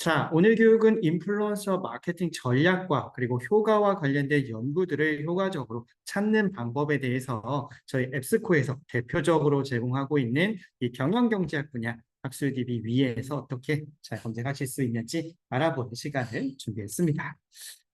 자, 오늘 교육은 인플루언서 마케팅 전략과 그리고 효과와 관련된 연구들을 효과적으로 찾는 방법에 대해서 저희 앱스코에서 대표적으로 제공하고 있는 이 경영경제학 분야 학술 DB 위에서 어떻게 잘 검색하실 수 있는지 알아보는 시간을 준비했습니다.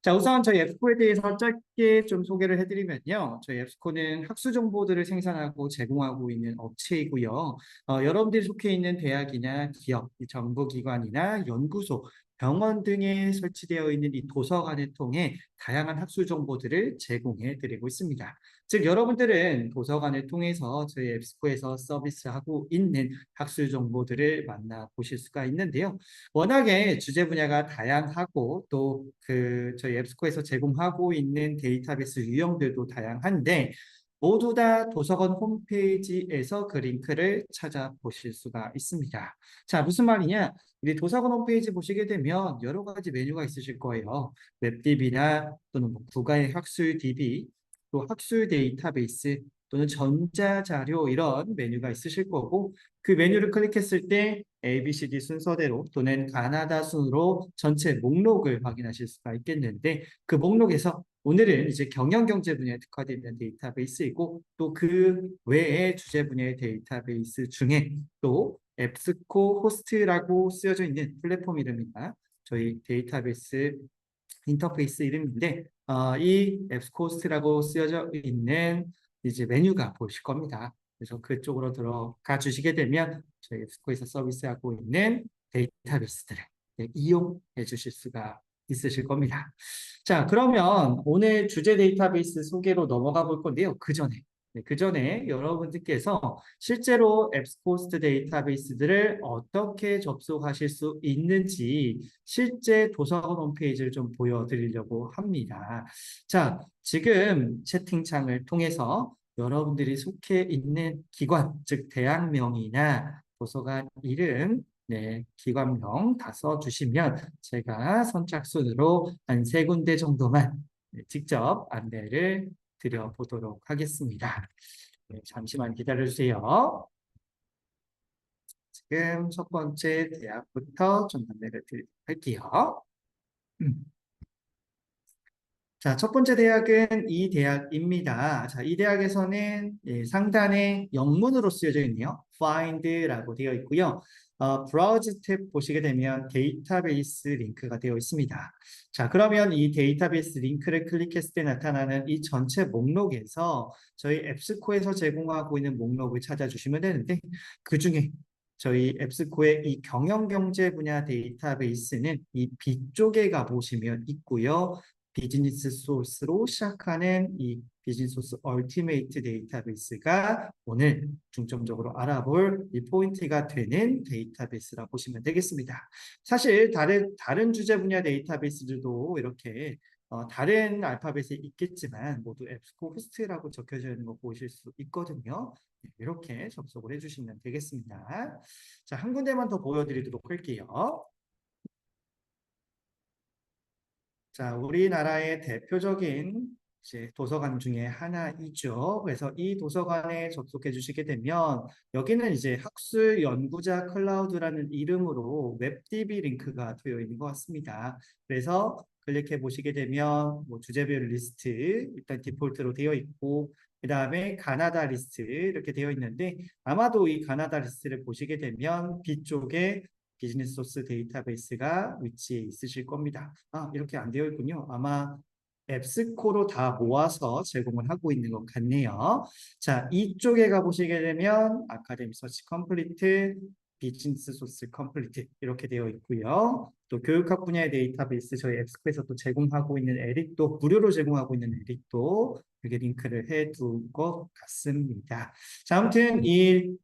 자, 우선 저희 앱스코에 대해서 짧게 좀 소개를 해드리면요. 저희 앱스코는 학술 정보들을 생산하고 제공하고 있는 업체이고요. 여러분들이 속해 있는 대학이나 기업, 정부기관이나 연구소, 병원 등에 설치되어 있는 이 도서관을 통해 다양한 학술 정보들을 제공해 드리고 있습니다. 즉, 여러분들은 도서관을 통해서 저희 앱스코에서 서비스하고 있는 학술 정보들을 만나보실 수가 있는데요. 워낙에 주제 분야가 다양하고 또 저희 앱스코에서 제공하고 있는 데이터베이스 유형들도 다양한데 모두 다 도서관 홈페이지에서 그 링크를 찾아보실 수가 있습니다. 자, 무슨 말이냐? 우리 도서관 홈페이지 보시게 되면 여러 가지 메뉴가 있으실 거예요. 웹DB나 또는 뭐 국가의 학술 DB, 또 학술 데이터베이스 또는 전자자료 이런 메뉴가 있으실 거고 그 메뉴를 클릭했을 때 ABCD 순서대로 또는 가나다 순으로 전체 목록을 확인하실 수가 있겠는데 그 목록에서 오늘은 이제 경영경제 분야에 특화되어 있는 데이터베이스이고 또 그 외의 주제 분야의 데이터베이스 중에 또 앱스코 호스트라고 쓰여져 있는 플랫폼 이름이나 저희 데이터베이스 인터페이스 이름인데 이 앱스코 호스트라고 쓰여져 있는 이제 메뉴가 보이실 겁니다. 그래서 그쪽으로 들어가 주시게 되면 저희 앱스코에서 서비스하고 있는 데이터베이스들을 이용해 주실 수가 있으실 겁니다. 자, 그러면 오늘 주제 데이터베이스 소개로 넘어가 볼 건데요. 그 전에 여러분들께서 실제로 앱스코스트 데이터베이스들을 어떻게 접속하실 수 있는지 실제 도서관 홈페이지를 좀 보여드리려고 합니다. 자, 지금 채팅창을 통해서 여러분들이 속해 있는 기관, 즉 대학명이나 도서관 이름, 기관명 다 써주시면 제가 선착순으로 한 세 군데 정도만 직접 안내를 드려보도록 하겠습니다. 잠시만 기다려주세요. 지금 첫 번째 대학부터 좀 안내를 드리도록 할게요. 자, 첫 번째 대학은 이 대학입니다. 자, 이 대학에서는 상단에 영문으로 쓰여져 있네요. Find라고 되어 있고요. 브라우즈 탭 보시게 되면 데이터베이스 링크가 되어 있습니다. 자, 그러면 이 데이터베이스 링크를 클릭했을 때 나타나는 이 전체 목록에서 저희 앱스코에서 제공하고 있는 목록을 찾아주시면 되는데 그 중에 저희 앱스코의 이 경영경제 분야 데이터베이스는 이 B쪽에 가보시면 있고요. 비즈니스 소스로 시작하는 이 비즈니스 소스 얼티메이트 데이터베이스가 오늘 중점적으로 알아볼 이 포인트가 되는 데이터베이스라 보시면 되겠습니다. 사실 다른 주제 분야 데이터베이스들도 이렇게 다른 알파벳이 있겠지만 모두 앱스코 호스트라고 적혀져 있는 거 보실 수 있거든요. 이렇게 접속을 해주시면 되겠습니다. 자, 한 군데만 더 보여드리도록 할게요. 자, 우리나라의 대표적인 이제 도서관 중에 하나이죠. 그래서 이 도서관에 접속해 주시게 되면 여기는 이제 학술 연구자 클라우드라는 이름으로 웹DB 링크가 되어 있는 것 같습니다. 그래서 클릭해 보시게 되면 뭐 주제별 리스트 일단 디폴트로 되어 있고 그 다음에 가나다 리스트 이렇게 되어 있는데 아마도 이 가나다 리스트를 보시게 되면 B쪽에 비즈니스 소스 데이터베이스가 위치해 있으실 겁니다. 이렇게 안 되어 있군요. 아마 앱스코로 다 모아서 제공을 하고 있는 것 같네요. 자, 이쪽에 가보시게 되면 아카데미 서치 컴플리트, 비즈니스 소스 컴플리트 이렇게 되어 있고요. 또 교육학 분야의 데이터베이스 저희 앱스코에서 또 제공하고 있는 에릭도 무료로 제공하고 있는 에릭도 이렇게 링크를 해둔 것 같습니다. 자, 아무튼 이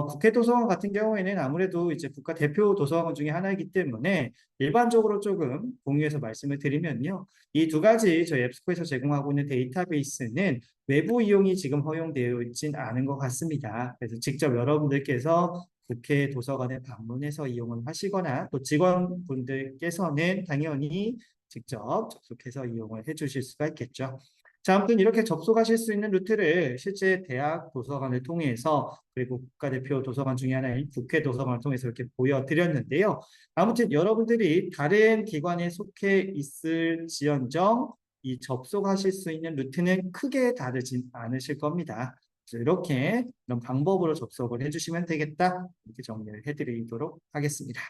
국회 도서관 같은 경우에는 아무래도 이제 국가 대표 도서관 중에 하나이기 때문에 일반적으로 조금 공유해서 말씀을 드리면요. 이 두 가지 저희 앱스코에서 제공하고 있는 데이터베이스는 외부 이용이 지금 허용되어 있진 않은 것 같습니다. 그래서 직접 여러분들께서 국회 도서관에 방문해서 이용을 하시거나 또 직원분들께서는 당연히 직접 접속해서 이용을 해 주실 수가 있겠죠. 자, 아무튼 이렇게 접속하실 수 있는 루트를 실제 대학 도서관을 통해서 그리고 국가대표 도서관 중에 하나인 국회 도서관을 통해서 이렇게 보여드렸는데요. 아무튼 여러분들이 다른 기관에 속해 있을지언정 이 접속하실 수 있는 루트는 크게 다르진 않으실 겁니다. 그래서 이렇게 이런 방법으로 접속을 해주시면 되겠다. 이렇게 정리를 해드리도록 하겠습니다.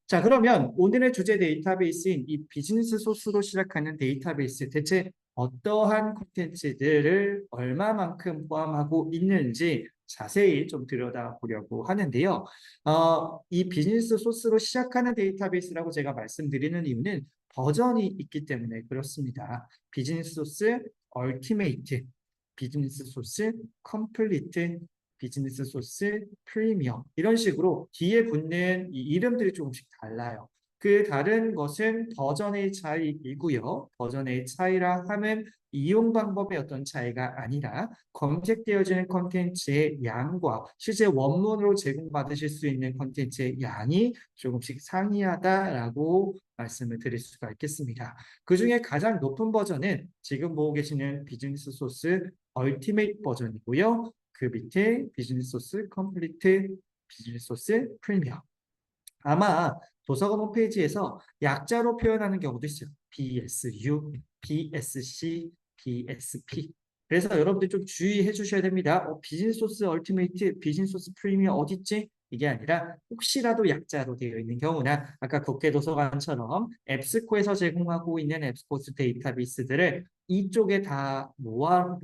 자, 그러면 오늘의 주제 데이터베이스인 이 비즈니스 소스로 시작하는 데이터베이스 대체 어떠한 콘텐츠들을 얼마만큼 포함하고 있는지 자세히 좀 들여다보려고 하는데요. 이 비즈니스 소스로 시작하는 데이터베이스라고 제가 말씀드리는 이유는 버전이 있기 때문에 그렇습니다. 비즈니스 소스 얼티메이트, 비즈니스 소스 컴플리트, 비즈니스 소스, 프리미엄 이런 식으로 뒤에 붙는 이 이름들이 조금씩 달라요. 그 다른 것은 버전의 차이이고요. 버전의 차이라 함은 이용 방법의 어떤 차이가 아니라 검색되어지는 콘텐츠의 양과 실제 원문으로 제공받으실 수 있는 콘텐츠의 양이 조금씩 상이하다라고 말씀을 드릴 수가 있겠습니다. 그 중에 가장 높은 버전은 지금 보고 계시는 비즈니스 소스 얼티메이트 버전이고요. 그 밑에 비즈니스 소스 컴플리트, 비즈니스 소스 프리미엄. 아마 도서관 홈페이지에서 약자로 표현하는 경우도 있어요. BSU, BSC, BSP. 그래서 여러분들 좀 주의해 주셔야 됩니다. 비즈니스 소스 얼티메이트, 비즈니스 소스 프리미엄 어디 있지? 이게 아니라 혹시라도 약자로 되어 있는 경우나 아까 국회도서관처럼 앱스코에서 제공하고 있는 앱스코스 데이터베이스들을 이쪽에 다 몰아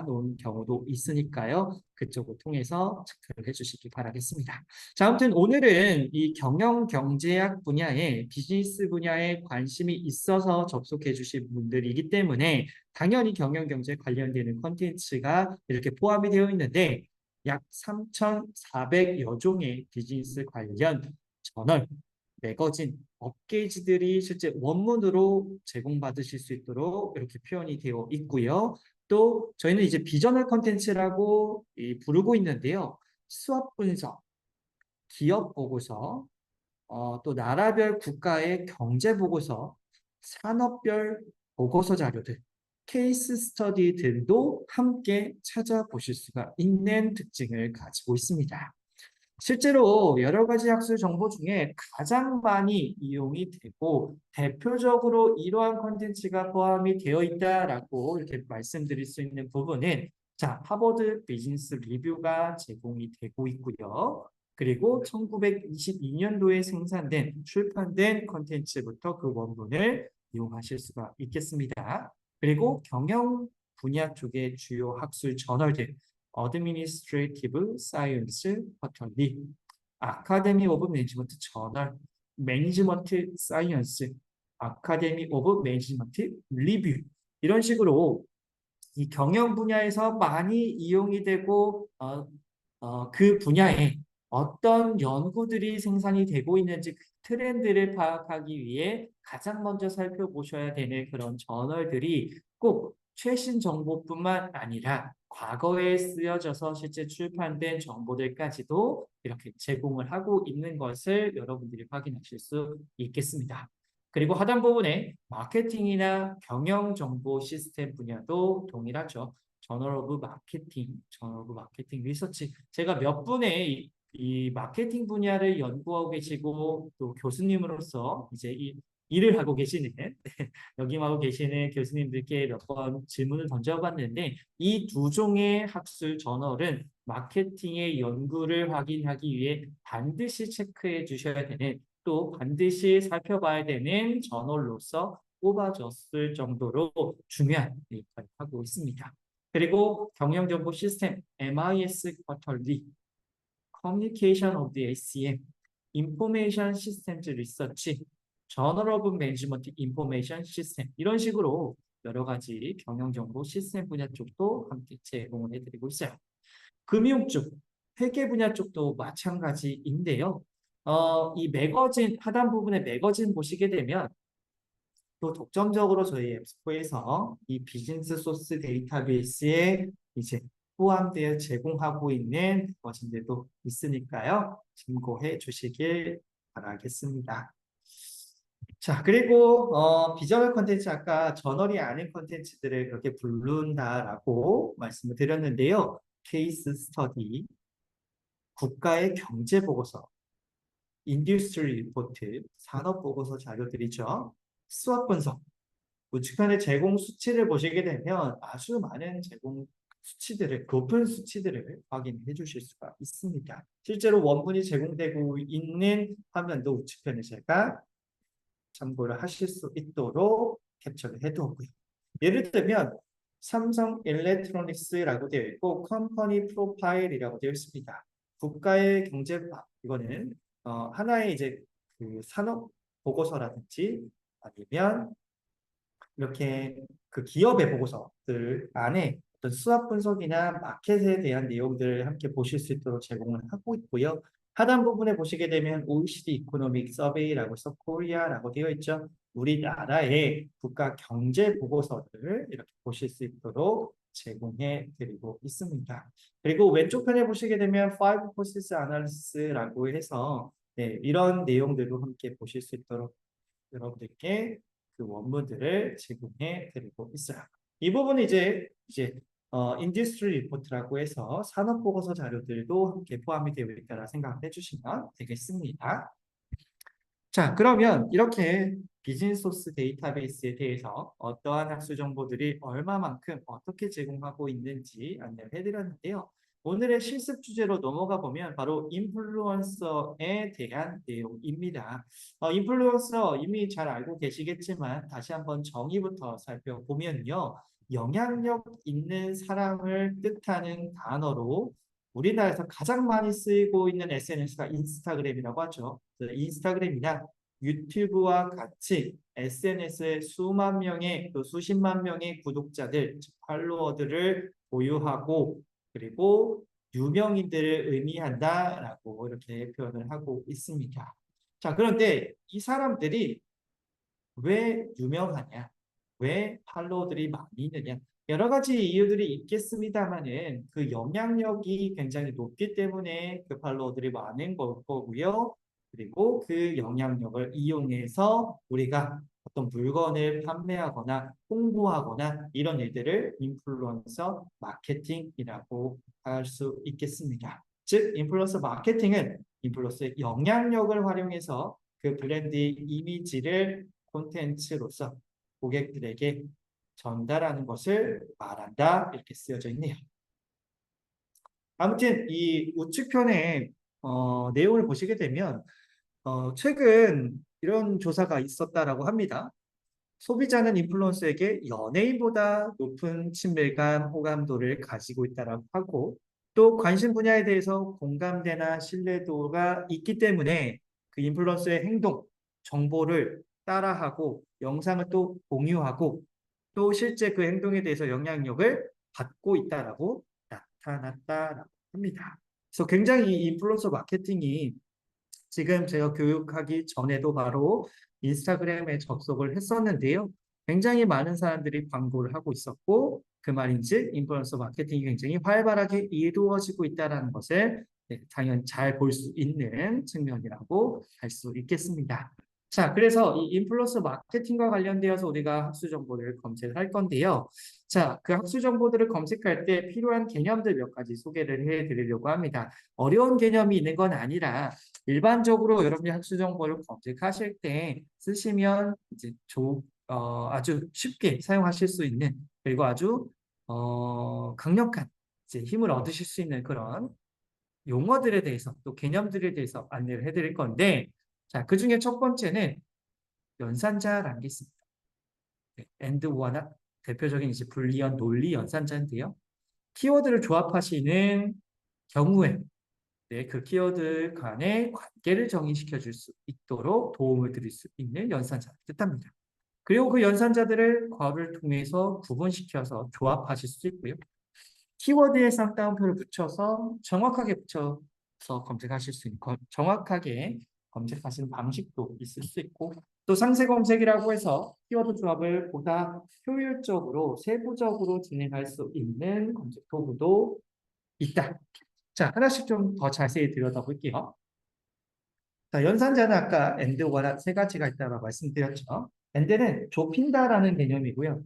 놓은 경우도 있으니까요. 그쪽을 통해서 체크를 해주시기 바라겠습니다. 자, 아무튼 오늘은 이 경영 경제학 분야에 비즈니스 분야에 관심이 있어서 접속해 주신 분들이기 때문에 당연히 경영 경제 관련되는 컨텐츠가 이렇게 포함이 되어 있는데 약 3,400여 종의 비즈니스 관련 저널, 매거진, 업계지들이 실제 원문으로 제공받으실 수 있도록 이렇게 표현이 되어 있고요. 또 저희는 이제 비저널 컨텐츠라고 부르고 있는데요. 수업 분석, 기업 보고서, 또 나라별 국가의 경제 보고서, 산업별 보고서 자료들, 케이스 스터디 등도 함께 찾아보실 수가 있는 특징을 가지고 있습니다. 실제로 여러 가지 학술 정보 중에 가장 많이 이용이 되고 대표적으로 이러한 콘텐츠가 포함이 되어 있다라고 이렇게 말씀드릴 수 있는 부분은 자, 하버드 비즈니스 리뷰가 제공이 되고 있고요. 그리고 1922년도에 생산된 출판된 콘텐츠부터 그 원문을 이용하실 수가 있겠습니다. 그리고 경영 분야 쪽의 주요 학술 저널들 어드미니스트레이티브 사이언스 쿼터리, 아카데미 오브 매니지먼트 저널, 매니지먼트 사이언스, 아카데미 오브 매니지먼트 리뷰 이런 식으로 이 경영 분야에서 많이 이용이 되고 그 분야에 어떤 연구들이 생산이 되고 있는지 그 트렌드를 파악하기 위해 가장 먼저 살펴보셔야 되는 그런 저널들이 꼭 최신 정보뿐만 아니라 과거에 쓰여져서 실제 출판된 정보들까지도 이렇게 제공을 하고 있는 것을 여러분들이 확인하실 수 있겠습니다. 그리고 하단 부분에 마케팅이나 경영 정보 시스템 분야도 동일하죠. 저널 오브 마케팅, 저널 오브 마케팅 리서치. 제가 몇 분의 이 마케팅 분야를 연구하고 계시고 또 교수님으로서 이제 이 일을 하고 계시는 역임하고 계시는 교수님들께 몇 번 질문을 던져봤는데 이 두 종의 학술 저널은 마케팅의 연구를 확인하기 위해 반드시 체크해 주셔야 되는 또 반드시 살펴봐야 되는 저널로서 꼽아줬을 정도로 중요한 역할을 하고 있습니다. 그리고 경영정보 시스템 MIS 쿼터리, Communication of the ACM, Information Systems Research, Journal of Management Information System 이런 식으로 여러 가지 경영정보 시스템 분야 쪽도 함께 제공을 해드리고 있어요. 금융 쪽, 회계 분야 쪽도 마찬가지인데요. 이 매거진, 하단 부분에 매거진 보시게 되면 또 독점적으로 저희 앱스코에서 이 비즈니스 소스 데이터베이스에 이제 포함되어 제공하고 있는 것인데도 있으니까요. 참고해 주시길 바라겠습니다. 자, 그리고 비저널 컨텐츠 아까 저널이 아닌 컨텐츠들을 그렇게 부른다라고 말씀을 드렸는데요. 케이스 스터디, 국가의 경제 보고서, 인더스트리 리포트, 산업 보고서 자료들이죠. 수학 분석, 우측편의 제공 수치를 보시게 되면 아주 많은 제공 수치들을, 높은 수치들을 확인해 주실 수가 있습니다. 실제로 원문이 제공되고 있는 화면도 우측편에 제가 참고를 하실 수 있도록 캡처를 해두었고요. 예를 들면 삼성 일렉트로닉스라고 되어 있고 컴퍼니 프로파일이라고 되어 있습니다. 국가의 경제학 이거는 하나의 이제 그 산업 보고서라든지 아니면 이렇게 그 기업의 보고서들 안에 어떤 수학 분석이나 마켓에 대한 내용들을 함께 보실 수 있도록 제공을 하고 있고요. 하단 부분에 보시게 되면 OECD 이코노믹 서베이라고 해서 코리아라고 되어 있죠. 우리나라의 국가 경제 보고서들을 이렇게 보실 수 있도록 제공해 드리고 있습니다. 그리고 왼쪽 편에 보시게 되면 Five Forces Analysis라고 해서 네, 이런 내용들도 함께 보실 수 있도록 여러분들께 그 원문들을 제공해 드리고 있어요. 이 부분은 이제 인더스트리 리포트라고 해서 산업 보고서 자료들도 함께 포함이 되어 있다라 생각을 해주시면 되겠습니다. 자, 그러면 이렇게 비즈니스 소스 데이터베이스에 대해서 어떠한 학술 정보들이 얼마만큼 어떻게 제공하고 있는지 안내를 해드렸는데요. 오늘의 실습 주제로 넘어가 보면 바로 인플루언서에 대한 내용입니다. 인플루언서 이미 잘 알고 계시겠지만 다시 한번 정의부터 살펴보면요. 영향력 있는 사람을 뜻하는 단어로 우리나라에서 가장 많이 쓰이고 있는 SNS가 인스타그램이라고 하죠. 인스타그램이나 유튜브와 같이 SNS에 수만 명의 또 수십만 명의 구독자들, 팔로워들을 보유하고 그리고 유명인들을 의미한다라고 이렇게 표현을 하고 있습니다. 자, 그런데 이 사람들이 왜 유명하냐? 왜 팔로워들이 많이 있느냐? 여러 가지 이유들이 있겠습니다만은 그 영향력이 굉장히 높기 때문에 그 팔로워들이 많은 거고요. 그리고 그 영향력을 이용해서 우리가 어떤 물건을 판매하거나 홍보하거나 이런 일들을 인플루언서 마케팅이라고 할 수 있겠습니다. 즉, 인플루언서 마케팅은 인플루언서의 영향력을 활용해서 그 브랜드의 이미지를 콘텐츠로서 고객들에게 전달하는 것을 말한다 이렇게 쓰여져 있네요. 아무튼 이 우측편에 내용을 보시게 되면 최근 이런 조사가 있었다라고 합니다. 소비자는 인플루언서에게 연예인보다 높은 친밀감, 호감도를 가지고 있다라고 하고 또 관심 분야에 대해서 공감대나 신뢰도가 있기 때문에 그 인플루언서의 행동, 정보를 따라하고 영상을 또 공유하고 또 실제 그 행동에 대해서 영향력을 받고 있다라고 나타났다라고 합니다. 그래서 굉장히 이 인플루언서 마케팅이 지금 제가 교육하기 전에도 바로 인스타그램에 접속을 했었는데요. 굉장히 많은 사람들이 광고를 하고 있었고 그 말인즉 인플루언서 마케팅이 굉장히 활발하게 이루어지고 있다는 것을 당연히 잘 볼 수 있는 측면이라고 할 수 있겠습니다. 자, 그래서 이 인플루언서 마케팅과 관련되어서 우리가 학술 정보를 검색할 건데요. 자, 그 학술 정보들을 검색할 때 필요한 개념들 몇 가지 소개를 해드리려고 합니다. 어려운 개념이 있는 건 아니라 일반적으로 여러분이 학술 정보를 검색하실 때 쓰시면 이제 아주 쉽게 사용하실 수 있는 그리고 아주 강력한 이제 힘을 얻으실 수 있는 그런 용어들에 대해서 또 개념들에 대해서 안내를 해드릴 건데 자, 그 중에 첫 번째는 연산자라는 게 있습니다. and one나 대표적인 이제 불리언 논리 연산자인데요. 키워드를 조합하시는 경우에 그 키워드 간의 관계를 정의시켜 줄 수 있도록 도움을 드릴 수 있는 연산자를 뜻합니다. 그리고 그 연산자들을 괄호를 통해서 구분시켜서 조합하실 수 있고요. 키워드에 쌍따옴표를 붙여서 정확하게 붙여서 검색하실 수 있는 정확하게 검색하시는 방식도 있을 수 있고 또 상세 검색이라고 해서 키워드 조합을 보다 효율적으로 세부적으로 진행할 수 있는 검색 도구도 있다. 자, 하나씩 좀 더 자세히 들여다볼게요. 자, 연산자는 아까 and와 세 가지가 있다고 말씀드렸죠. and는 좁힌다라는 개념이고요.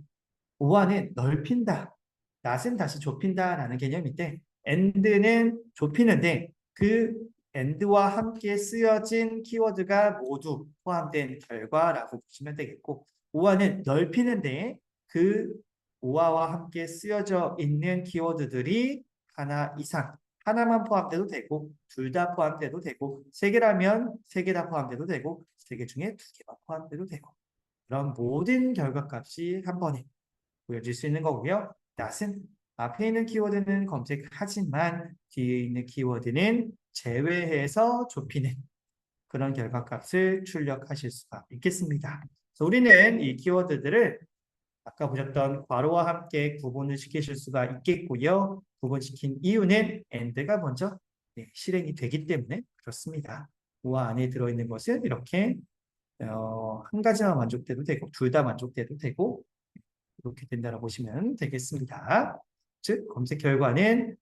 우아는 넓힌다. 낫은 다시 좁힌다라는 개념인데 and는 좁히는데 그 and와 함께 쓰여진 키워드가 모두 포함된 결과라고 보시면 되겠고 우아는 넓히는데 그 우아와 함께 쓰여져 있는 키워드들이 하나 이상 하나만 포함돼도 되고 둘 다 포함돼도 되고 세 개라면 세 개 다 포함돼도 되고 세 개 중에 두 개만 포함돼도 되고 그런 모든 결과값이 한 번에 보여질 수 있는 거고요. 낫은 앞에 있는 키워드는 검색하지만 뒤에 있는 키워드는 제외해서 좁히는 그런 결과값을 출력하실 수가 있겠습니다. 그래서 우리는 이 키워드들을 아까 보셨던 괄호와 함께 구분을 시키실 수가 있겠고요. 구분시킨 이유는 and가 먼저 실행이 되기 때문에 그렇습니다. 우와 안에 들어있는 것은 이렇게 한 가지만 만족돼도 되고 둘 다 만족돼도 되고 이렇게 된다고 보시면 되겠습니다. 즉 검색 결과는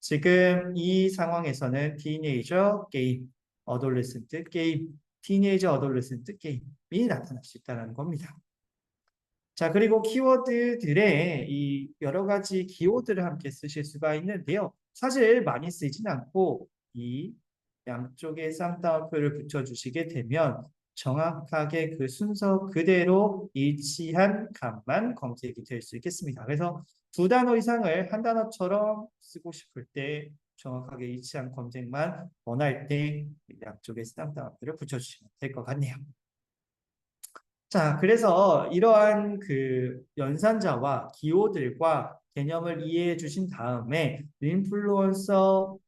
지금 이 상황에서는 티네이저 게임, 어돌레센트 게임, 티네이저 어돌레센트 게임이 나타날 수 있다는 겁니다. 자, 그리고 키워드들의 이 여러 가지 기호들을 함께 쓰실 수가 있는데요. 사실 많이 쓰진 않고 이 양쪽에 쌍따옴표를 붙여주시게 되면 정확하게 그 순서 그대로 일치한 값만 검색이 될 수 있겠습니다. 그래서 두 단어 이상을 한 단어처럼 쓰고 싶을 때 정확하게 일치한 검색만 원할 때 양쪽에 쌍따옴표를 붙여주시면 될 것 같네요. 자, 그래서 이러한 그 연산자와 기호들과 개념을 이해해 주신 다음에 인플루언서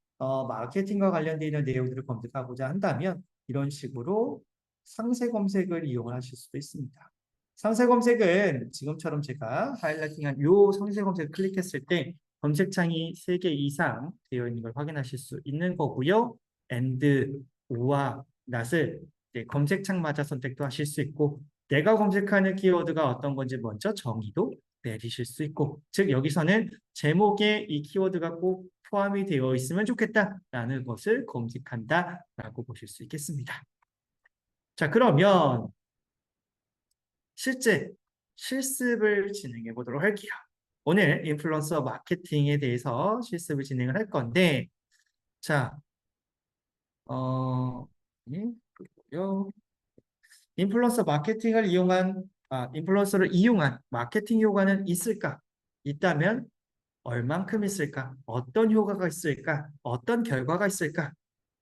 마케팅과 관련되어 있는 내용들을 검색하고자 한다면 이런 식으로 상세 검색을 이용하실 수도 있습니다. 상세 검색은 지금처럼 제가 하이라이팅한 이 상세 검색을 클릭했을 때 검색창이 3개 이상 되어 있는 걸 확인하실 수 있는 거고요. and, 우와, not을 검색창마다 선택도 하실 수 있고 내가 검색하는 키워드가 어떤 건지 먼저 정의도 내리실 수 있고 즉 여기서는 제목에 이 키워드가 꼭 포함이 되어 있으면 좋겠다라는 것을 검색한다라고 보실 수 있겠습니다. 자, 그러면 실제 실습을 진행해 보도록 할게요. 오늘 인플루언서 마케팅에 대해서 실습을 진행을 할 건데 자, 그리고요. 인플루언서를 이용한 마케팅 효과는 있을까? 있다면 얼만큼 있을까? 어떤 효과가 있을까? 어떤 결과가 있을까?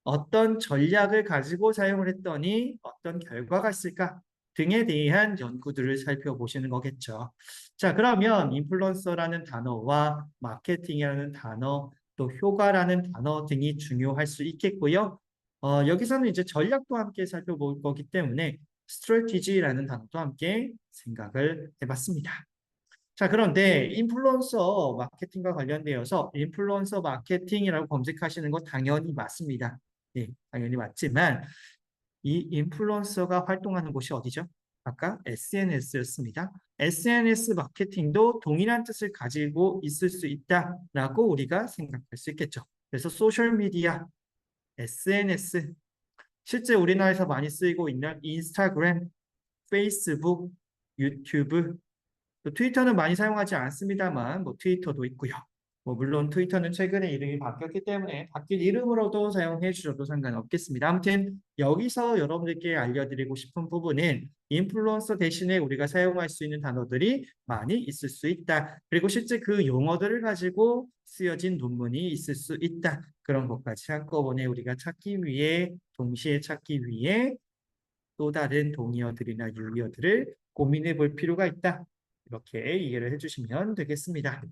어떤 전략을 가지고 사용을 했더니 어떤 결과가 있을까? 등에 대한 연구들을 살펴보시는 거겠죠. 자, 그러면 인플루언서라는 단어와 마케팅이라는 단어, 또 효과라는 단어 등이 중요할 수 있겠고요. 여기서는 이제 전략도 함께 살펴볼 거기 때문에 스트래티지라는 단어도 함께 생각을 해봤습니다. 자, 그런데 인플루언서 마케팅과 관련되어서 인플루언서 마케팅이라고 검색하시는 거 당연히 맞습니다. 네, 당연히 맞지만 이 인플루언서가 활동하는 곳이 어디죠? 아까 SNS였습니다. SNS 마케팅도 동일한 뜻을 가지고 있을 수 있다라고 우리가 생각할 수 있겠죠. 그래서 소셜미디어, SNS, 실제 우리나라에서 많이 쓰이고 있는 인스타그램, 페이스북, 유튜브, 또 트위터는 많이 사용하지 않습니다만 뭐 트위터도 있고요. 뭐 물론 트위터는 최근에 이름이 바뀌었기 때문에 바뀐 이름으로도 사용해 주셔도 상관없겠습니다. 아무튼 여기서 여러분들께 알려드리고 싶은 부분은 인플루언서 대신에 우리가 사용할 수 있는 단어들이 많이 있을 수 있다. 그리고 실제 그 용어들을 가지고 쓰여진 논문이 있을 수 있다. 그런 것까지 한꺼번에 우리가 찾기 위해 동시에 찾기 위해 또 다른 동의어들이나 유의어들을 고민해 볼 필요가 있다. 이렇게 이해를 해주시면 되겠습니다.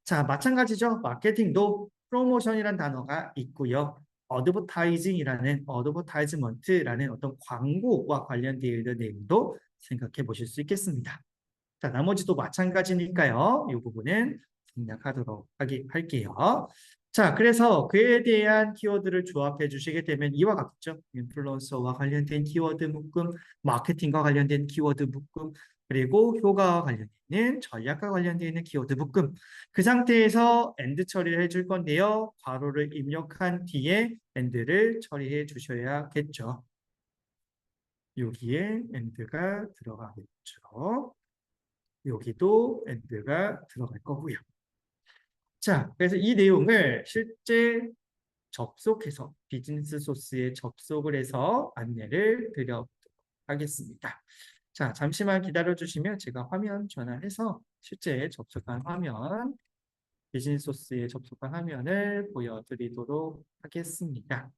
자, 마찬가지죠. 마케팅도 프로모션이라는 단어가 있고요. 어드버타이즈먼트라는 어떤 광고와 관련되어 있는 내용도 생각해 보실 수 있겠습니다. 자, 나머지도 마찬가지니까요. 이 부분은 생략하도록 할게요. 자, 그래서 그에 대한 키워드를 조합해 주시게 되면 이와 같죠. 인플루언서와 관련된 키워드 묶음, 마케팅과 관련된 키워드 묶음, 그리고 효과와 관련되어 있는 전략과 관련되어 있는 키워드 묶음. 그 상태에서 AND 처리를 해줄 건데요. 괄호를 입력한 뒤에 AND를 처리해 주셔야겠죠. 여기에 AND가 들어가겠죠. 여기도 AND가 들어갈 거고요. 자, 그래서 이 내용을 실제 접속해서 비즈니스 소스에 접속을 해서 안내를 드려보도록 하겠습니다. 자, 잠시만 기다려 주시면 제가 화면 전환해서 실제 접속한 화면, 비즈니스 소스에 접속한 화면을 보여드리도록 하겠습니다.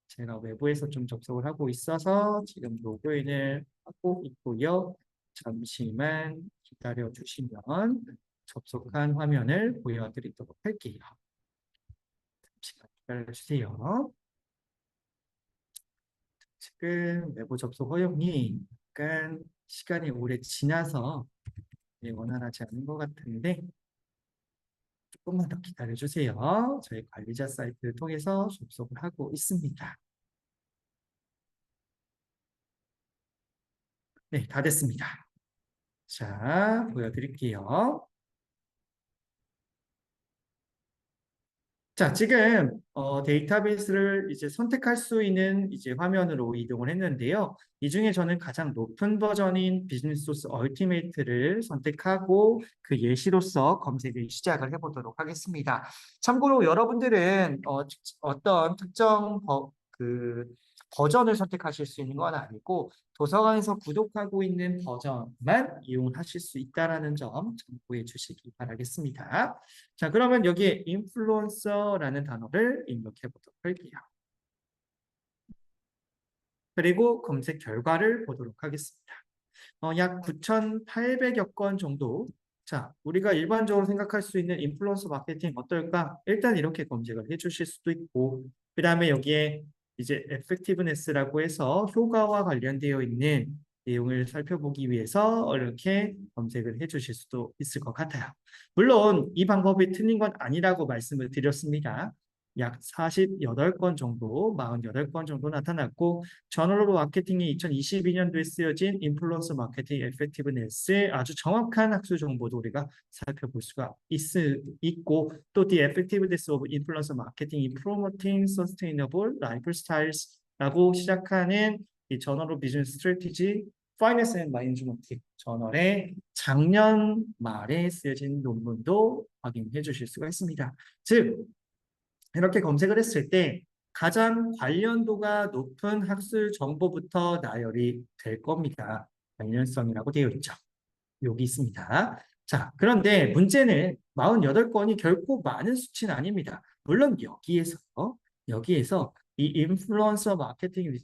제가 외부에서 좀 접속을 하고 있어서 지금 로그인을 하고 있고요. 잠시만 기다려 주시면 접속한 화면을 보여드리도록 할게요. 잠시만 기다려 주세요. 지금 외부 접속 허용이 약간 시간이 오래 지나서 원활하지 않은 것 같은데 조금만 더 기다려 주세요. 저희 관리자 사이트를 통해서 접속을 하고 있습니다. 네, 다 됐습니다. 자, 보여드릴게요. 자, 지금 데이터베이스를 이제 선택할 수 있는 이제 화면으로 이동을 했는데요. 이 중에 저는 가장 높은 버전인 비즈니스 소스 얼티메이트를 선택하고 그 예시로서 검색을 시작을 해보도록 하겠습니다. 참고로 여러분들은 어떤 특정 버전을 선택하실 수 있는 건 아니고 도서관에서 구독하고 있는 버전만 이용하실 수 있다는 점 참고해 주시기 바라겠습니다. 자, 그러면 여기에 인플루언서라는 단어를 입력해 보도록 할게요. 그리고 검색 결과를 보도록 하겠습니다. 약 9,800여 건 정도. 자, 우리가 일반적으로 생각할 수 있는 인플루언서 마케팅 어떨까? 일단 이렇게 검색을 해 주실 수도 있고, 그 다음에 여기에 이제 effectiveness라고 해서 효과와 관련되어 있는 내용을 살펴보기 위해서 이렇게 검색을 해 주실 수도 있을 것 같아요. 물론 이 방법이 틀린 건 아니라고 말씀을 드렸습니다. 약 48건 정도, 48건 정도 나타났고, 저널 오브 마케팅이 2022년도에 쓰여진 인플루언서 마케팅 에펙티브네스의 아주 정확한 학술 정보도 우리가 살펴볼 수가 있고 또 The Effectiveness of Influencer Marketing in Promoting Sustainable Lifestyles 라고 시작하는 이 저널 오브 비즈니스 스트래티지 파이낸스 앤 마네지먼트 저널의 작년 말에 쓰여진 논문도 확인해 주실 수가 있습니다. 즉 이렇게 검색을 했을 때 가장 관련도가 높은 학술 정보부터 나열이 될 겁니다. 관련성이라고 되어 있죠. 여기 있습니다. 자, 그런데 문제는 48건이 결코 많은 수치는 아닙니다. 물론 여기에서 이 인플루언서 마케팅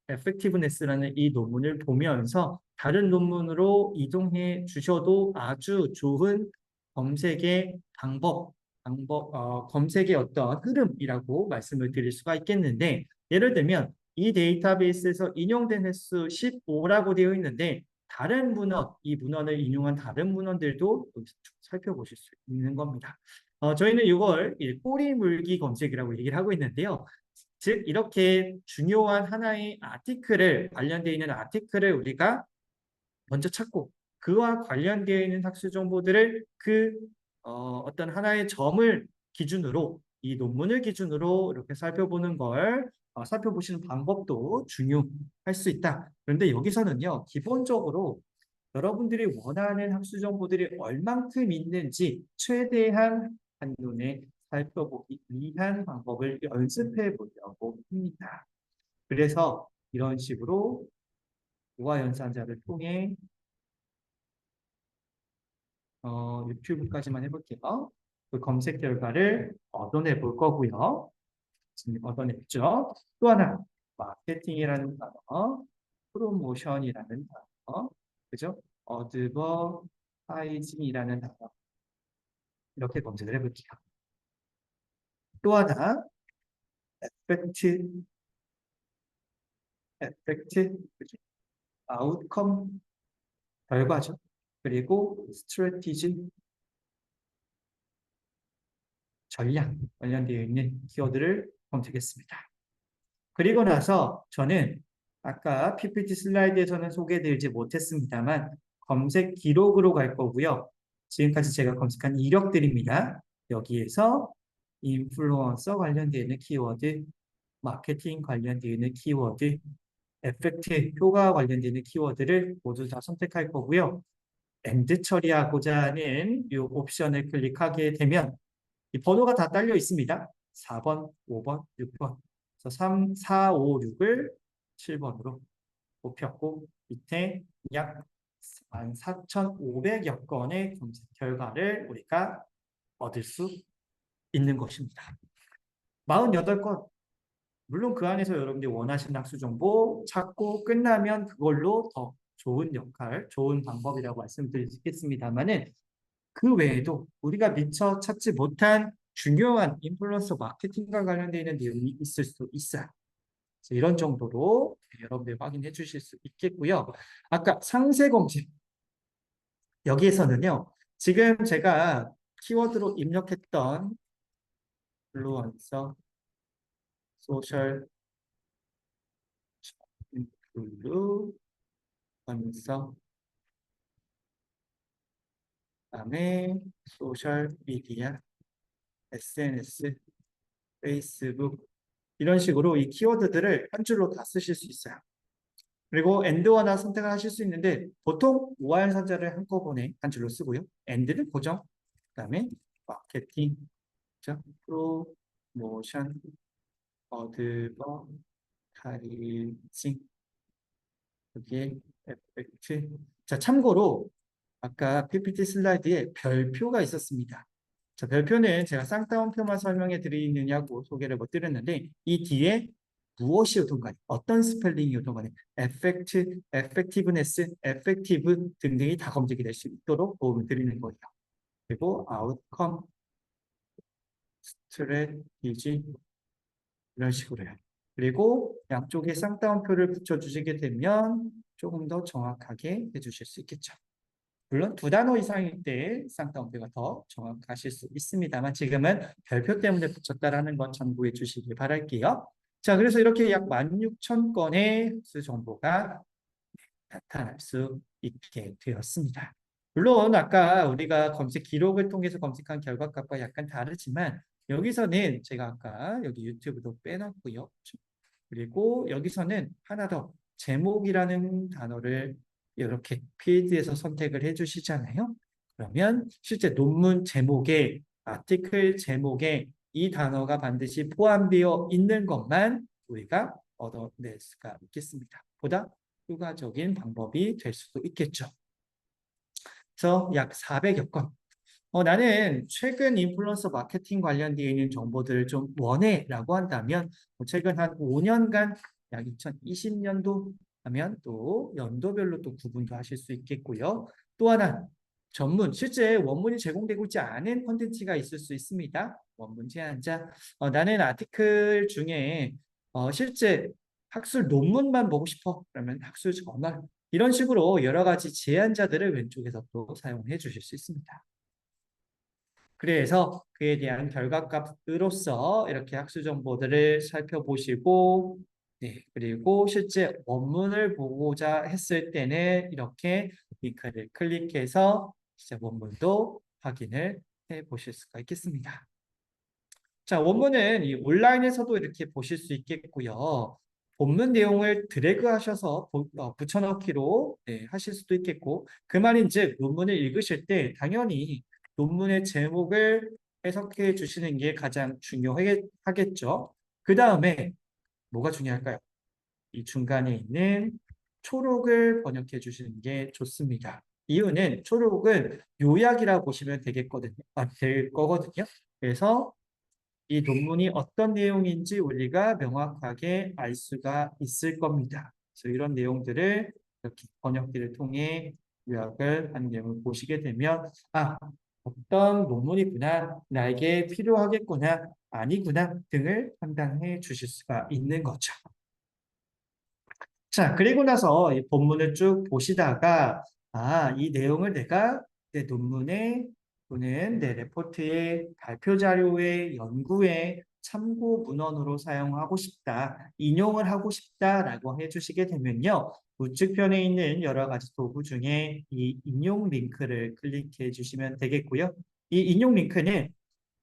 에펙티브네스라는 이 논문을 보면서 다른 논문으로 이동해 주셔도 아주 좋은 검색의 검색의 어떤 흐름이라고 말씀을 드릴 수가 있겠는데, 예를 들면 이 데이터베이스에서 인용된 횟수 15라고 되어 있는데 다른 문헌, 이 문헌을 인용한 다른 문헌들도 여기서 살펴보실 수 있는 겁니다. 저희는 이걸 꼬리 물기 검색이라고 얘기를 하고 있는데요. 즉 이렇게 중요한 하나의 관련되어 있는 아티클을 우리가 먼저 찾고 그와 관련되어 있는 학술 정보들을 어떤 하나의 점을 기준으로 이 논문을 기준으로 이렇게 살펴보는 걸 살펴보시는 방법도 중요할 수 있다. 그런데 여기서는요, 기본적으로 여러분들이 원하는 학술 정보들이 얼만큼 있는지 최대한 한눈에 살펴보기 위한 방법을 연습해 보려고 합니다. 그래서 이런 식으로 우화 연산자를 통해 유튜브까지만 해볼게요. 그 검색 결과를 얻어내 볼 거고요. 지금 얻어냈죠. 또 하나, 마케팅이라는 단어, 프로모션이라는 단어, 그죠? 어드버타이징이라는 단어, 이렇게 검색을 해볼게요. 또 하나, 에펙트, 그죠? 아웃컴, 결과죠. 그리고 스트래티지, 전략 관련되어 있는 키워드를 검색했습니다. 그리고 나서 저는 아까 PPT 슬라이드에서는 소개되지 못했습니다만 검색 기록으로 갈 거고요. 지금까지 제가 검색한 이력들입니다. 여기에서 인플루언서 관련되어 있는 키워드, 마케팅 관련되어 있는 키워드, 에펙트, 효과 관련되어 있는 키워드를 모두 다 선택할 거고요. 엔드 처리하고자 하는 이 옵션을 클릭하게 되면 이 번호가 다 딸려 있습니다. 4번, 5번, 6번. 그래서 3, 4, 5, 6을 7번으로 뽑혔고 밑에 약 14,500여 건의 검색 결과를 우리가 얻을 수 있는 것입니다. 48건. 물론 그 안에서 여러분들이 원하시는 학수 정보 찾고 끝나면 그걸로 더 좋은 역할, 좋은 방법이라고 말씀드리겠습니다만은 그 외에도 우리가 미처 찾지 못한 중요한 인플루언서 마케팅과 관련되어 있는 내용이 있을 수 있어요. 그래서 이런 정도로 여러분들 확인해 주실 수 있겠고요. 아까 상세 검색 여기에서는요. 지금 제가 키워드로 입력했던 인플루언서, 소셜 인플루언서, 그다음에 소셜 미디어, SNS, 페이스북 이런 식으로 이 키워드들을 한 줄로 다 쓰실 수 있어요. 그리고 엔드워나 선택을 하실 수 있는데 보통 우아현상자를 한꺼번에 한 줄로 쓰고요. 엔드는 고정, 그다음에 마케팅, 프로모션, 어드버타이징, 여기에 에펙트. 자, 참고로 아까 PPT 슬라이드에 별표가 있었습니다. 자, 별표는 제가 쌍따옴표만 설명해 드리느냐고 소개를 못 드렸는데 이 뒤에 무엇이 오든 간에 어떤 스펠링이 오든 간에 에펙트, 에펙티브네스, 에펙티브 등등이 다 검색이 될 수 있도록 도움을 드리는 거예요. 그리고 아웃컴, 스트레티지 이런 식으로요. 그리고 양쪽에 쌍따옴표를 붙여주시게 되면 조금 더 정확하게 해주실 수 있겠죠. 물론 두 단어 이상일 때 쌍따옴표가 더 정확하실 수 있습니다만 지금은 별표 때문에 붙였다라는 것 참고해 주시길 바랄게요. 자, 그래서 이렇게 약 16,000건의 수 정보가 나타날 수 있게 되었습니다. 물론 아까 우리가 검색 기록을 통해서 검색한 결과값과 약간 다르지만 여기서는 제가 아까 여기 유튜브도 빼놨고요. 그리고 여기서는 하나 더 제목이라는 단어를 이렇게 필드에서 선택을 해주시잖아요. 그러면 실제 논문 제목에 아티클 제목에 이 단어가 반드시 포함되어 있는 것만 우리가 얻어낼 수가 있겠습니다. 보다 효과적인 방법이 될 수도 있겠죠. 그래서 약 400여 건. 나는 최근 인플루언서 마케팅 관련되어 있는 정보들을 좀 원해라고 한다면 최근 한 5년간 약 2020년도 하면 또 연도별로 또 구분도 하실 수 있겠고요. 또 하나 전문, 실제 원문이 제공되고 있지 않은 콘텐츠가 있을 수 있습니다. 원문 제한자. 나는 아티클 중에 실제 학술 논문만 보고 싶어. 그러면 학술 저널. 이런 식으로 여러 가지 제한자들을 왼쪽에서 또 사용해 주실 수 있습니다. 그래서 그에 대한 결과값으로서 이렇게 학술 정보들을 살펴보시고, 네, 그리고 실제 원문을 보고자 했을 때는 이렇게 링크를 클릭해서 진짜 원문도 확인을 해 보실 수가 있겠습니다. 자, 원문은 이 온라인에서도 이렇게 보실 수 있겠고요. 본문 내용을 드래그 하셔서 붙여넣기로 하실 수도 있겠고, 그 말인즉 논문을 읽으실 때 당연히 논문의 제목을 해석해 주시는 게 가장 중요하겠죠. 그 다음에 뭐가 중요할까요? 이 중간에 있는 초록을 번역해 주시는 게 좋습니다. 이유는 초록은 요약이라고 보시면 되겠거든요. 될 거거든요. 그래서 이 논문이 어떤 내용인지 우리가 명확하게 알 수가 있을 겁니다. 그래서 이런 내용들을 이렇게 번역기를 통해 요약을 한 내용을 보시게 되면 어떤 논문이구나, 나에게 필요하겠구나, 아니구나 등을 판단해 주실 수가 있는 거죠. 자, 그리고 나서 이 본문을 쭉 보시다가 이 내용을 내가 내 논문에 또는 내 레포트에 발표 자료에 연구에 참고 문헌으로 사용하고 싶다, 인용을 하고 싶다라고 해주시게 되면요. 우측편에 있는 여러 가지 도구 중에 이 인용 링크를 클릭해 주시면 되겠고요. 이 인용 링크는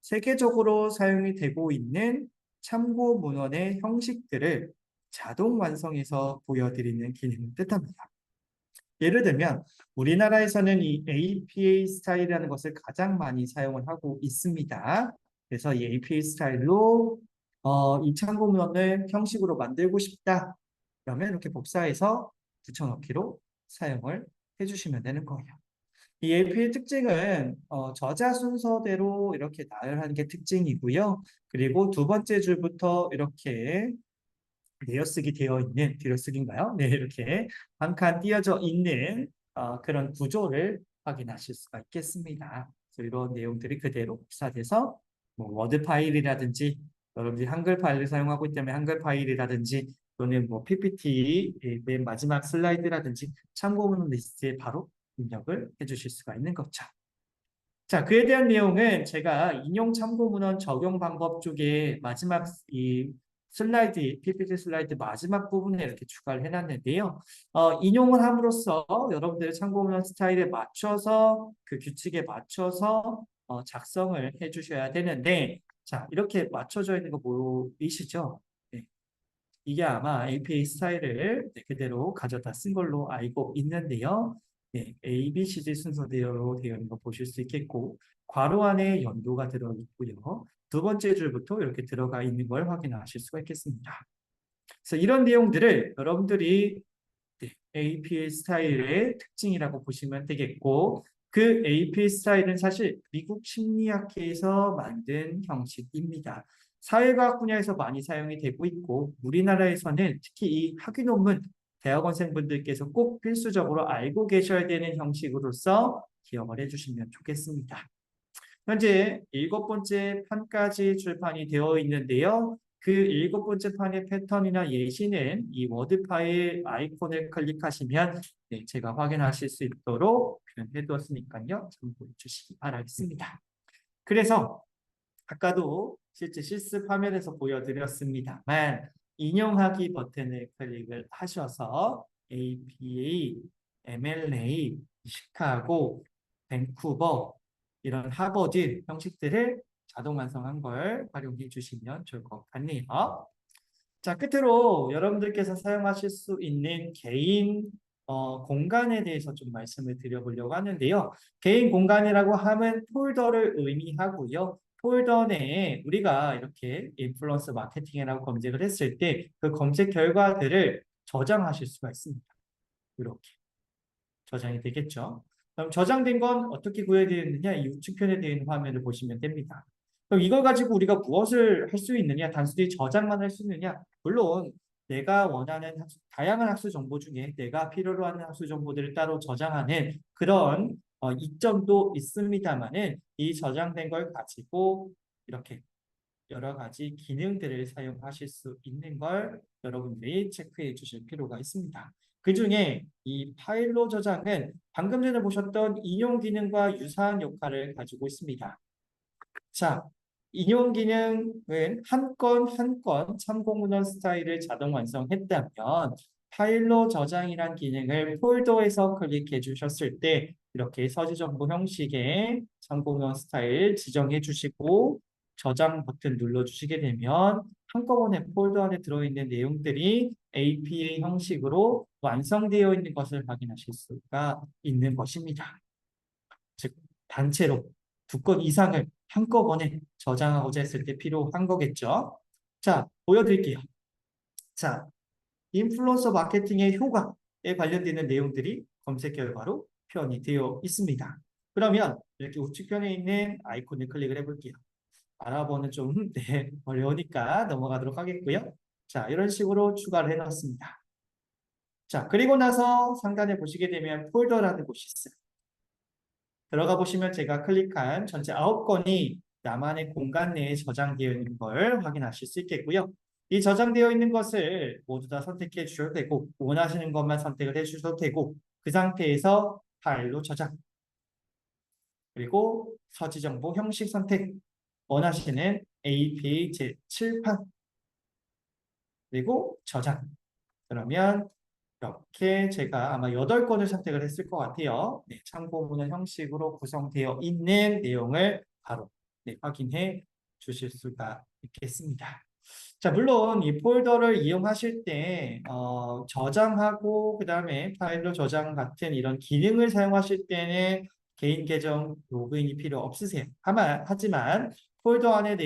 세계적으로 사용이 되고 있는 참고 문헌의 형식들을 자동 완성해서 보여드리는 기능을 뜻합니다. 예를 들면 우리나라에서는 이 APA 스타일이라는 것을 가장 많이 사용을 하고 있습니다. 그래서 이 APA 스타일로 이 참고 문헌을 형식으로 만들고 싶다. 그러면 이렇게 복사해서 붙여넣기로 사용을 해주시면 되는 거예요. 이 AP의 특징은 저자 순서대로 이렇게 나열하는 게 특징이고요. 그리고 두 번째 줄부터 이렇게 내어쓰기 되어 있는, 뒤로쓰기인가요? 네, 이렇게 한 칸 띄어져 있는 그런 구조를 확인하실 수가 있겠습니다. 그래서 이런 내용들이 그대로 복사돼서 뭐 워드 파일이라든지 여러분들이 한글 파일을 사용하고 있기 때문에 한글 파일이라든지 또는 뭐 PPT 맨 마지막 슬라이드라든지 참고문 리스트에 바로 입력을 해주실 수가 있는 거죠. 자, 그에 대한 내용은 제가 인용 참고 문헌 적용 방법 쪽에 마지막 이 슬라이드, PPT 슬라이드 마지막 부분에 이렇게 추가를 해놨는데요. 인용을 함으로써 여러분들의 참고 문헌 스타일에 맞춰서 그 규칙에 맞춰서 작성을 해주셔야 되는데, 자, 이렇게 맞춰져 있는 거 보이시죠? 네. 이게 아마 APA 스타일을 그대로 가져다 쓴 걸로 알고 있는데요. 네, A, B, C, D 순서대로 되어 있는 거 보실 수 있겠고, 괄호 안에 연도가 들어있고요. 두 번째 줄부터 이렇게 들어가 있는 걸 확인하실 수가 있겠습니다. 그래서 이런 내용들을 여러분들이 APA 스타일의 특징이라고 보시면 되겠고, 그 APA 스타일은 사실 미국 심리학회에서 만든 형식입니다. 사회과학 분야에서 많이 사용이 되고 있고, 우리나라에서는 특히 이 학위 논문 대학원생분들께서 꼭 필수적으로 알고 계셔야 되는 형식으로서 기억을 해주시면 좋겠습니다. 현재 7번째 판까지 출판이 되어 있는데요. 그 7번째 판의 패턴이나 예시는 이 워드 파일 아이콘을 클릭하시면 네, 제가 확인하실 수 있도록 표현해 두었으니까요. 참고해 주시기 바라겠습니다. 그래서 아까도 실제 실습 화면에서 보여드렸습니다만 인용하기 버튼을 클릭을 하셔서 APA, MLA, 시카고, 밴쿠버 이런 하버드 형식들을 자동 완성한 걸 활용해 주시면 좋을 것 같네요. 자, 끝으로 여러분들께서 사용하실 수 있는 개인 공간에 대해서 좀 말씀을 드려보려고 하는데요. 개인 공간이라고 하면 폴더를 의미하고요. 폴더 내에 우리가 이렇게 인플루언서 마케팅이라고 검색을 했을 때 그 검색 결과들을 저장하실 수가 있습니다. 이렇게 저장이 되겠죠. 그럼 저장된 건 어떻게 구해되어 있느냐? 이 우측편에 되어 있는 화면을 보시면 됩니다. 그럼 이걸 가지고 우리가 무엇을 할 수 있느냐? 단순히 저장만 할 수 있느냐? 물론 내가 원하는 다양한 학술 정보 중에 내가 필요로 하는 학술 정보들을 따로 저장하는 그런 이점도 있습니다만은 이 저장된 걸 가지고 이렇게 여러 가지 기능들을 사용하실 수 있는 걸 여러분들이 체크해 주실 필요가 있습니다. 그 중에 이 파일로 저장은 방금 전에 보셨던 인용 기능과 유사한 역할을 가지고 있습니다. 자, 인용 기능은 한 건 한 건 참고문헌 스타일을 자동 완성했다면 파일로 저장이란 기능을 폴더에서 클릭해 주셨을 때 이렇게 서지 정보 형식의 참고문헌 스타일 지정해 주시고 저장 버튼 눌러 주시게 되면 한꺼번에 폴더 안에 들어있는 내용들이 APA 형식으로 완성되어 있는 것을 확인하실 수가 있는 것입니다. 즉 단체로 2건 이상을 한꺼번에 저장하고자 했을 때 필요한 거겠죠. 자, 보여드릴게요. 자, 인플루언서 마케팅의 효과에 관련되는 내용들이 검색 결과로 표현이 되어 있습니다. 그러면 이렇게 우측편에 있는 아이콘을 클릭을 해볼게요. 알아보는 좀 네, 어려우니까 넘어가도록 하겠고요. 자, 이런 식으로 추가를 해놨습니다. 자, 그리고 나서 상단에 보시게 되면 폴더라는 곳이 있어요. 들어가 보시면 제가 클릭한 전체 9건이 나만의 공간 내에 저장되어 있는 걸 확인하실 수 있겠고요. 이 저장되어 있는 것을 모두 다 선택해 주셔도 되고 원하시는 것만 선택을 해 주셔도 되고 그 상태에서 파일로 저장 그리고 서지 정보 형식 선택 원하시는 APA 제7판 그리고 저장. 그러면 이렇게 제가 아마 8건을 선택을 했을 것 같아요. 네, 참고문헌 형식으로 구성되어 있는 내용을 바로 네, 확인해 주실 수가 있겠습니다. 자, 물론 이 폴더를 이용하실 때 저장하고 그다음에 파일로 저장 같은 이런 기능을 사용하실 때는 개인 계정 로그인이 필요 없으세요. 하지만 폴더 안에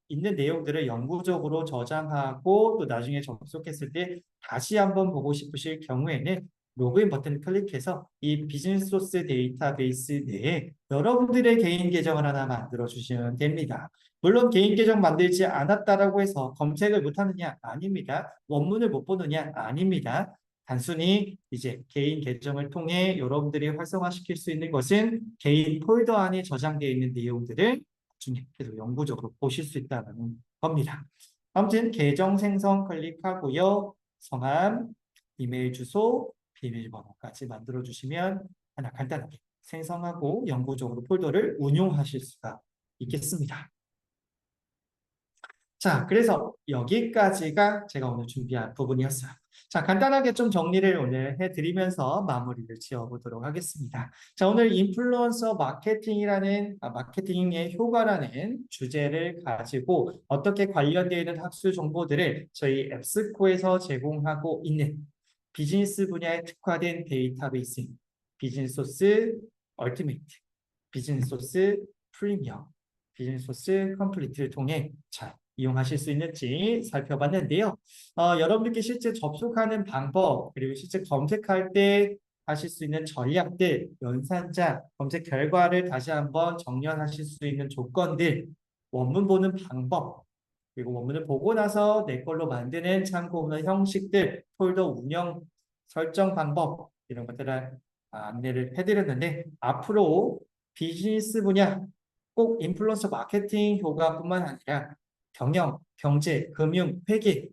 있는 내용들을 영구적으로 저장하고 또 나중에 접속했을 때 다시 한번 보고 싶으실 경우에는 로그인 버튼을 클릭해서 이 비즈니스 소스 데이터베이스 내에 여러분들의 개인 계정을 하나 만들어 주시면 됩니다. 물론 개인 계정 만들지 않았다라고 해서 검색을 못하느냐? 아닙니다. 원문을 못 보느냐? 아닙니다. 단순히 이제 개인 계정을 통해 여러분들이 활성화시킬 수 있는 것은 개인 폴더 안에 저장되어 있는 내용들을 나중에 계속 영구적으로 보실 수 있다는 겁니다. 아무튼 계정 생성 클릭하고요. 성함, 이메일 주소, 비밀번호까지 만들어 주시면 하나 간단하게 생성하고 영구적으로 폴더를 운용하실 수가 있겠습니다. 자, 그래서 여기까지가 제가 오늘 준비한 부분이었어요. 자, 간단하게 좀 정리를 오늘 해드리면서 마무리를 지어보도록 하겠습니다. 자, 오늘 인플루언서 마케팅이라는, 마케팅의 효과라는 주제를 가지고 어떻게 관련되어 있는 학술 정보들을 저희 앱스코에서 제공하고 있는 비즈니스 분야에 특화된 데이터베이스, 비즈니스 소스 얼티메이트, 비즈니스 소스 프리미엄, 비즈니스 소스 컴플리트를 통해 잘 이용하실 수 있는지 살펴봤는데요. 여러분들께 실제 접속하는 방법, 그리고 실제 검색할 때 하실 수 있는 전략들, 연산자, 검색 결과를 다시 한번 정렬하실 수 있는 조건들, 원문 보는 방법, 그리고 원문을 보고 나서 내 걸로 만드는 참고문헌 형식들, 폴더 운영 설정 방법, 이런 것들을 안내를 해드렸는데, 앞으로 비즈니스 분야, 꼭 인플루언서 마케팅 효과뿐만 아니라 경영, 경제, 금융, 회계,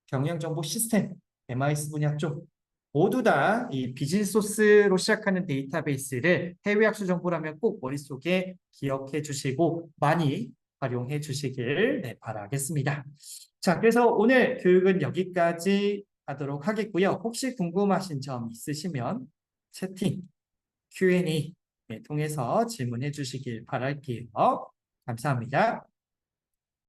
경영정보 시스템, MIS 분야 쪽 모두 다 이 비즈니스 소스로 시작하는 데이터베이스를 해외 학술 정보라면 꼭 머릿속에 기억해 주시고 많이 활용해 주시길 네, 바라겠습니다. 자, 그래서 오늘 교육은 여기까지 하도록 하겠고요. 혹시 궁금하신 점 있으시면 채팅, Q&A 통해서 질문해 주시길 바랄게요. 감사합니다.